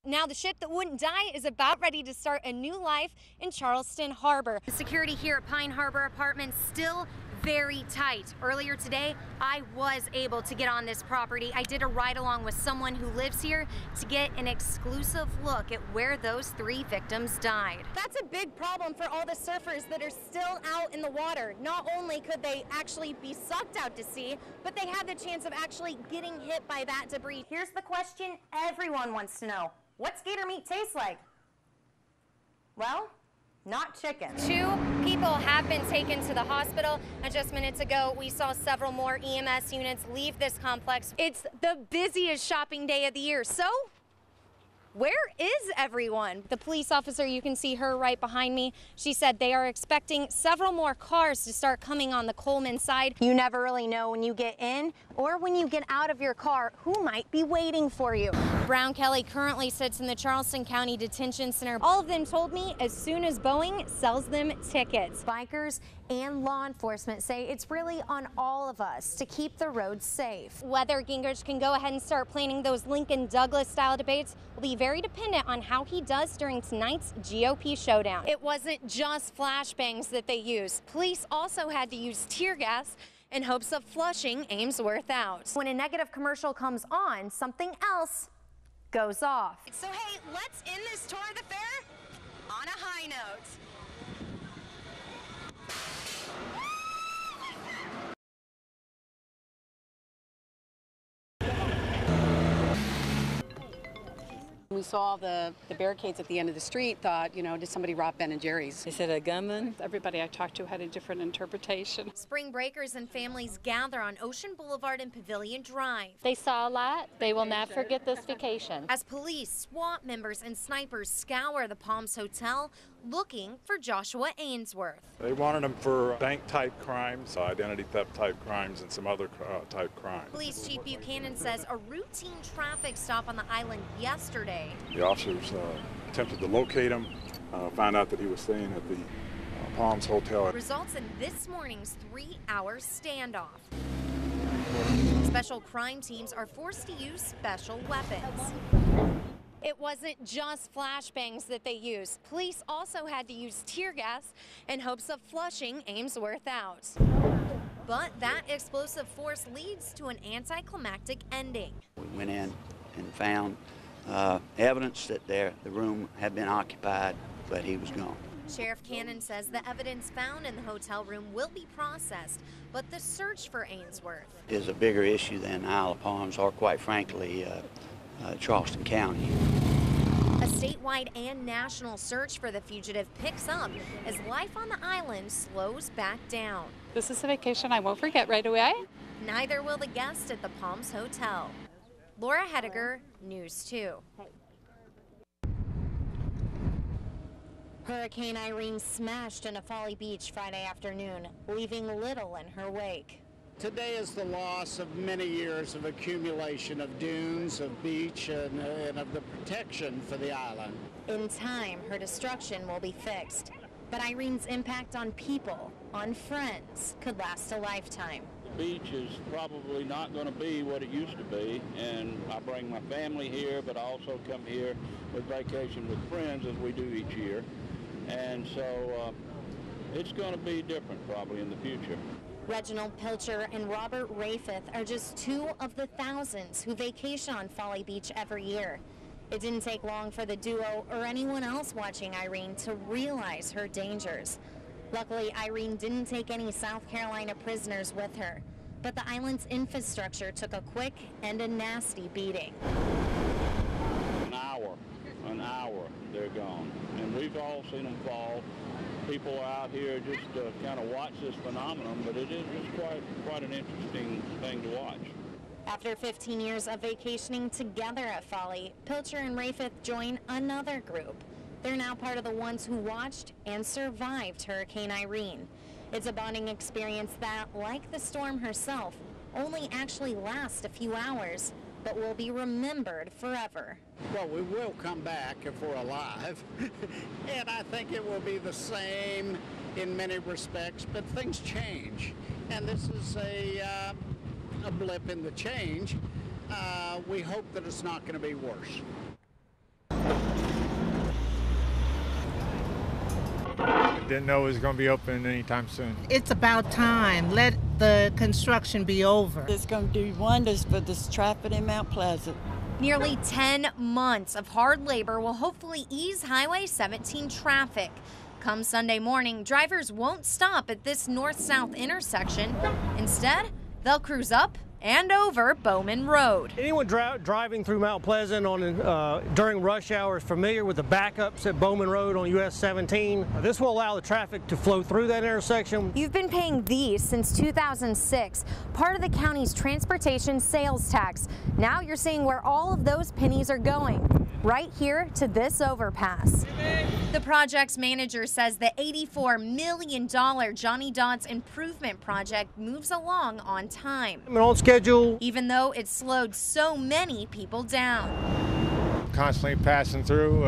Now the ship that wouldn't die is about ready to start a new life in Charleston Harbor. The security here at Pine Harbor Apartments still very tight. Earlier today, I was able to get on this property. I did a ride along with someone who lives here to get an exclusive look at where those 3 victims died. That's a big problem for all the surfers that are still out in the water. Not only could they actually be sucked out to sea, but they have the chance of actually getting hit by that debris. Here's the question everyone wants to know. What's gator meat taste like? Well, not chicken. 2 people have been taken to the hospital, and just minutes ago we saw several more EMS units leave this complex. It's the busiest shopping day of the year, so where is everyone? The police officer, you can see her right behind me. She said they are expecting several more cars to start coming on the Coleman side. You never really know when you get in or when you get out of your car who might be waiting for you. Brown Kelly currently sits in the Charleston County Detention Center. All of them told me as soon as Boeing sells them tickets. Bikers and law enforcement say it's really on all of us to keep the roads safe. Whether Gingrich can go ahead and start planning those Lincoln-Douglas style debates will be very dependent on how he does during tonight's GOP showdown. It wasn't just flashbangs that they used. Police also had to use tear gas in hopes of flushing Ainsworth out. When a negative commercial comes on, something else goes off. So hey, let's end this tour of the fair on a high note. We saw the barricades at the end of the street, thought, you know, did somebody rob Ben & Jerry's? Is it a gunman? Everybody I talked to had a different interpretation. Spring breakers and families gather on Ocean Boulevard and Pavilion Drive. They saw a lot. They will not forget this vacation. As police, SWAT members, and snipers scour the Palms Hotel looking for Joshua Ainsworth. They wanted him for bank-type crimes, identity theft-type crimes, and some other type crimes. Police Chief Buchanan says a routine traffic stop on the island yesterday. The officers attempted to locate him, found out that he was staying at the Palms Hotel. Results in this morning's 3-hour standoff. Special crime teams are forced to use special weapons. It wasn't just flashbangs that they used. Police also had to use tear gas in hopes of flushing Ainsworth out. But that explosive force leads to an anticlimactic ending. We went in and found evidence that the room had been occupied, but he was gone. Sheriff Cannon says the evidence found in the hotel room will be processed, but the search for Ainsworth is a bigger issue than Isle of Palms or, quite frankly, Charleston County. A statewide and national search for the fugitive picks up as life on the island slows back down. This is a vacation I won't forget right away. Neither will the guests at the Palms Hotel. Laura Hettiger, News 2. Hurricane Irene smashed into Folly Beach Friday afternoon, leaving little in her wake. Today is the loss of many years of accumulation of dunes, of beach, and of the protection for the island. In time, her destruction will be fixed. But Irene's impact on people, on friends, could last a lifetime. The beach is probably not going to be what it used to be, and I bring my family here, but I also come here with vacation with friends as we do each year. And so it's going to be different probably in the future. Reginald Pilcher and Robert Rayfith are just 2 of the thousands who vacation on Folly Beach every year. It didn't take long for the duo or anyone else watching Irene to realize her dangers. Luckily, Irene didn't take any South Carolina prisoners with her, but the island's infrastructure took a quick and a nasty beating. An hour, they're gone. And we've all seen them fall. People out here just kind of watch this phenomenon, but it is quite an interesting thing to watch. After 15 years of vacationing together at Folly, Pilcher and Rayfith join another group. They're now part of the ones who watched and survived Hurricane Irene. It's a bonding experience that, like the storm herself, only actually lasts a few hours, but will be remembered forever. Well, we will come back if we're alive, and I think it will be the same in many respects, but things change, and this is a blip in the change. We hope that it's not going to be worse. Didn't know it was going to be open anytime soon. It's about time. Let the construction be over. It's going to do wonders for this traffic in Mount Pleasant. Nearly 10 months of hard labor will hopefully ease Highway 17 traffic. Come Sunday morning, drivers won't stop at this north-south intersection. Instead, they'll cruise up and over Bowman Road. Anyone driving through Mount Pleasant during rush hour is familiar with the backups at Bowman Road on US 17. This will allow the traffic to flow through that intersection. You've been paying these since 2006, part of the county's transportation sales tax. Now you're seeing where all of those pennies are going, right here to this overpass. The project's manager says the $84 million Johnny Dodds improvement project moves along on time. On schedule. Even though it slowed so many people down. Constantly passing through,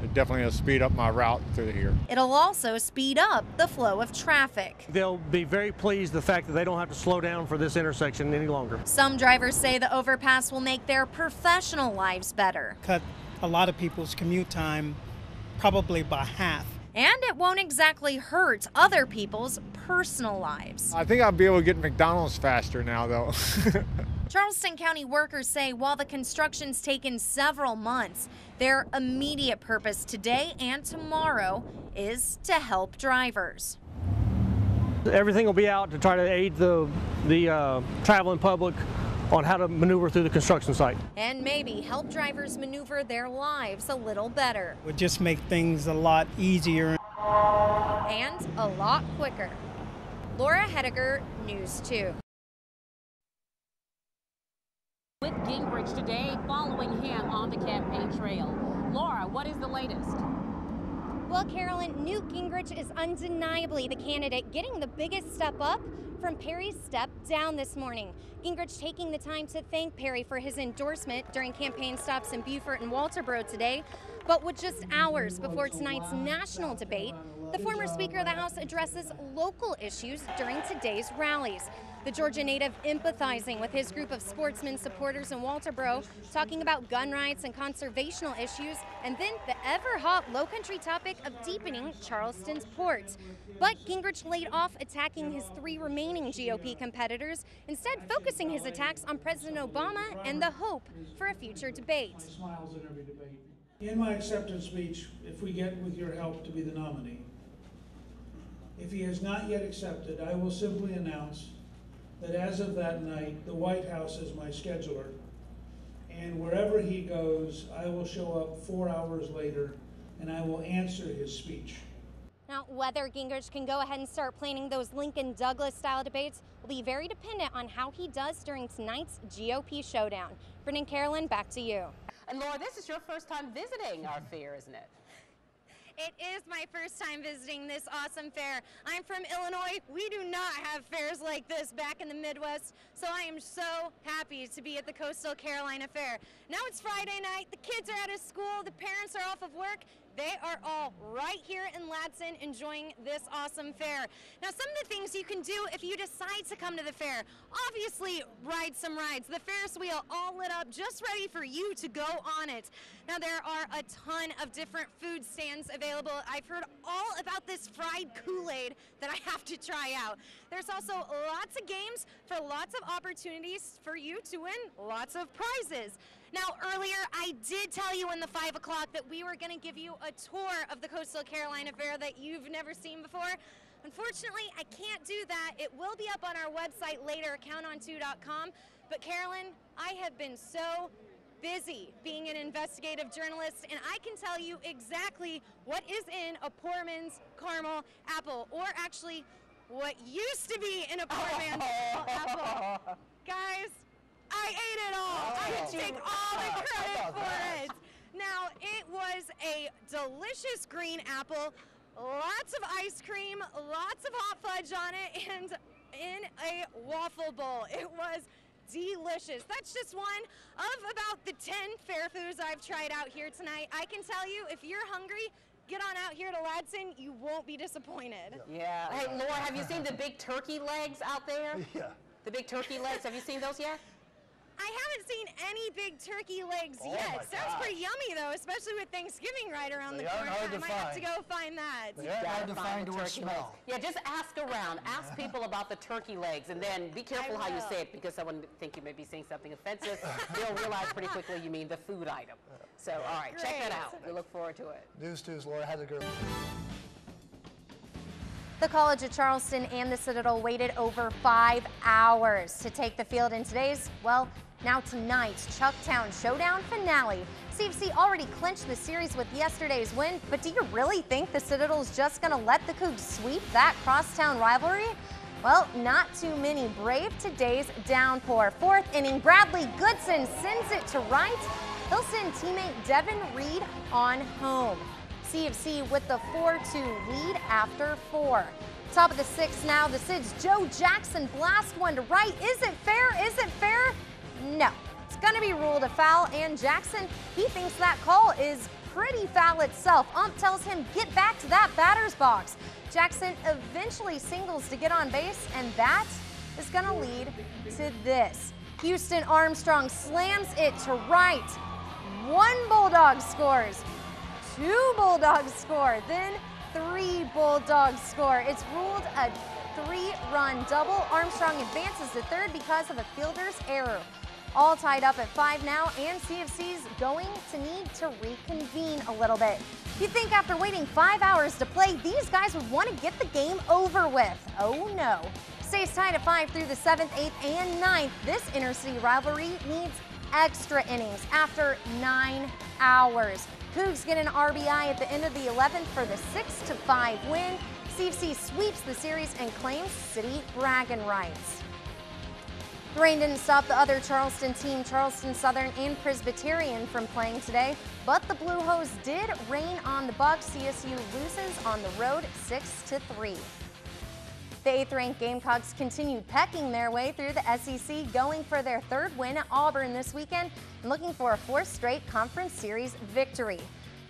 it definitely will speed up my route through here. It'll also speed up the flow of traffic. They'll be very pleased with the fact that they don't have to slow down for this intersection any longer. Some drivers say the overpass will make their professional lives better. Cut a lot of people's commute time probably by half. And it won't exactly hurt other people's personal lives. I think I'll be able to get McDonald's faster now, though. Charleston County workers say while the construction's taken several months, their immediate purpose today and tomorrow is to help drivers. Everything will be out to try to aid the traveling public on how to maneuver through the construction site. And maybe help drivers maneuver their lives a little better. Would just make things a lot easier. And a lot quicker. Laura Hettiger, News 2. With Gingrich today, following him on the campaign trail. Laura, what is the latest? Well, Carolyn, Newt Gingrich is undeniably the candidate getting the biggest step up from Perry's step down this morning. Gingrich taking the time to thank Perry for his endorsement during campaign stops in Beaufort and Walterboro today. But with just hours before tonight's national debate, the former Speaker of the House addresses local issues during today's rallies. The Georgia native empathizing with his group of sportsmen supporters in Walterboro, talking about gun rights and conservational issues, and then the ever-hot low-country topic of deepening Charleston's port. But Gingrich laid off attacking his three remaining GOP competitors, instead focusing his attacks on President Obama and the hope for a future debate. In my acceptance speech, if we get with your help to be the nominee, if he has not yet accepted, I will simply announce that as of that night, the White House is my scheduler, and wherever he goes, I will show up 4 hours later and I will answer his speech. Now, whether Gingrich can go ahead and start planning those Lincoln-Douglas style debates will be very dependent on how he does during tonight's GOP showdown. Brendan, Carolyn, back to you. And Laura, this is your first time visiting our fair, isn't it? It is my first time visiting this awesome fair. I'm from Illinois. We do not have fairs like this back in the Midwest, so I am so happy to be at the Coastal Carolina Fair. Now it's Friday night, the kids are out of school, the parents are off of work. They are all right here in Ladson enjoying this awesome fair. Now, some of the things you can do if you decide to come to the fair, obviously ride some rides. The Ferris wheel all lit up, just ready for you to go on it. Now, there are a ton of different food stands available. I've heard all about this fried Kool-Aid that I have to try out. There's also lots of games for lots of opportunities for you to win lots of prizes. Now, earlier, I did tell you in the 5 o'clock that we were going to give you a tour of the Coastal Carolina Fair that you've never seen before. Unfortunately, I can't do that. It will be up on our website later, counton2.com. But Carolyn, I have been so busy being an investigative journalist, and I can tell you exactly what is in a poor man's caramel apple, or actually what used to be in a poor man's apple. Guys, I ate it all. I can take all the credit for it. Now, it was a delicious green apple, lots of ice cream, lots of hot fudge on it, and in a waffle bowl. It was delicious. That's just one of about the 10 fair foods I've tried out here tonight. I can tell you, if you're hungry, get on out here to Ladson. You won't be disappointed. Yeah. Hey, Laura, have you seen the big turkey legs out there? Yeah. The big turkey legs, have you seen those yet? I haven't seen any big turkey legs Oh yet. my Sounds gosh. pretty yummy though, especially with Thanksgiving right around the They aren't corner. hard to I might have to find. go find that. They are hard to find or turkey legs. smell. Yeah, just ask around. Ask people about the turkey legs, and then be careful how you say it because someone think you may be saying something offensive. They'll realize pretty quickly you mean the food item. So, all right, check that out. We look forward to it. News 2's Laura Hettiger. The College of Charleston and the Citadel waited over 5 hours to take the field in today's, well, now tonight's Chucktown Showdown finale. CFC already clinched the series with yesterday's win, but do you really think the Citadel's just going to let the Cougs sweep that crosstown rivalry? Well, not too many brave today's downpour. Fourth inning, Bradley Goodson sends it to right. He'll send teammate Devin Reed on home. CFC with the 4-2 lead after 4. Top of the 6th now, the Sid's Joe Jackson blast one to right. Is it fair? Is it fair? No. It's going to be ruled a foul, and Jackson, he thinks that call is pretty foul itself. Ump tells him get back to that batter's box. Jackson eventually singles to get on base, and that is going to lead to this. Houston Armstrong slams it to right. 1 Bulldog scores. 2 Bulldogs score, then 3 Bulldogs score. It's ruled a 3-run double. Armstrong advances to third because of a fielder's error. All tied up at 5 now, and CFC's going to need to reconvene a little bit. You'd think after waiting 5 hours to play, these guys would want to get the game over with. Oh no. Stays tied at 5 through the 7th, 8th, and 9th. This intercity rivalry needs extra innings after 9 hours. Cougs get an RBI at the end of the 11th for the 6-5 win. CFC sweeps the series and claims city bragging rights. The rain didn't stop the other Charleston team, Charleston Southern and Presbyterian, from playing today, but the Blue Hose did rain on the Bucks. CSU loses on the road 6-3. The 8th-ranked Gamecocks continued pecking their way through the SEC, going for their 3rd win at Auburn this weekend and looking for a 4th straight conference series victory.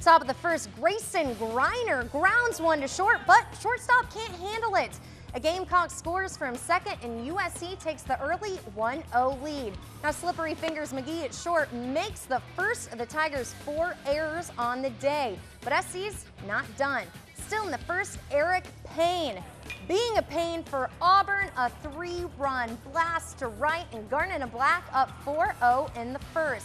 Top of the 1st, Grayson Griner grounds one to short, but shortstop can't handle it. A Gamecock scores from 2nd, and USC takes the early 1-0 lead. Now Slippery Fingers McGee at short makes the first of the Tigers' 4 errors on the day, but SC's not done. Still in the 1st, Eric Payne. Being a pain for Auburn, a 3-run blast to right, and Garnet and Black up 4-0 in the 1st.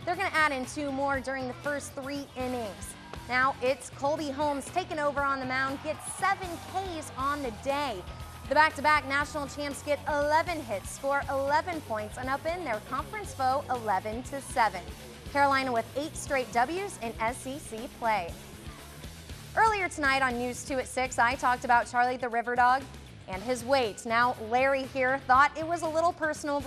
They're going to add in 2 more during the first 3 innings. Now it's Colby Holmes taking over on the mound, gets 7 Ks on the day. The back-to-back national champs get 11 hits, score 11 points, and up in their conference foe 11-7. Carolina with 8 straight W's in SEC play. Earlier tonight on News 2 at 6, I talked about Charlie the River Dog and his weight. Now Larry here thought it was a little personal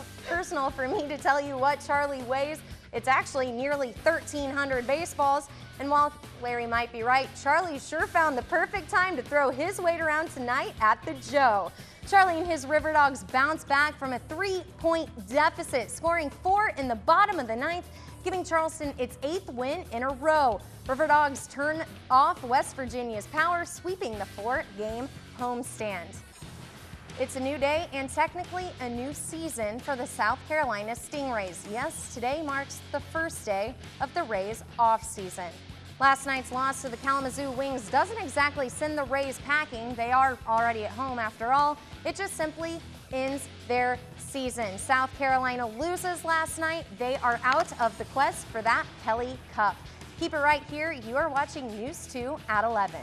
for me to tell you what Charlie weighs. It's actually nearly 1,300 baseballs. And while Larry might be right, Charlie sure found the perfect time to throw his weight around tonight at the Joe. Charlie and his River Dogs bounce back from a 3-point deficit, scoring 4 in the bottom of the 9th, giving Charleston its 8th win in a row. River Dogs turn off West Virginia's power, sweeping the 4-game homestand. It's a new day and technically a new season for the South Carolina Stingrays. Yes, today marks the first day of the Rays off-season. Last night's loss to the Kalamazoo Wings doesn't exactly send the Rays packing. They are already at home after all. It just simply ends their season. South Carolina loses last night. They are out of the quest for that Kelly Cup. Keep it right here. You are watching News 2 at 11.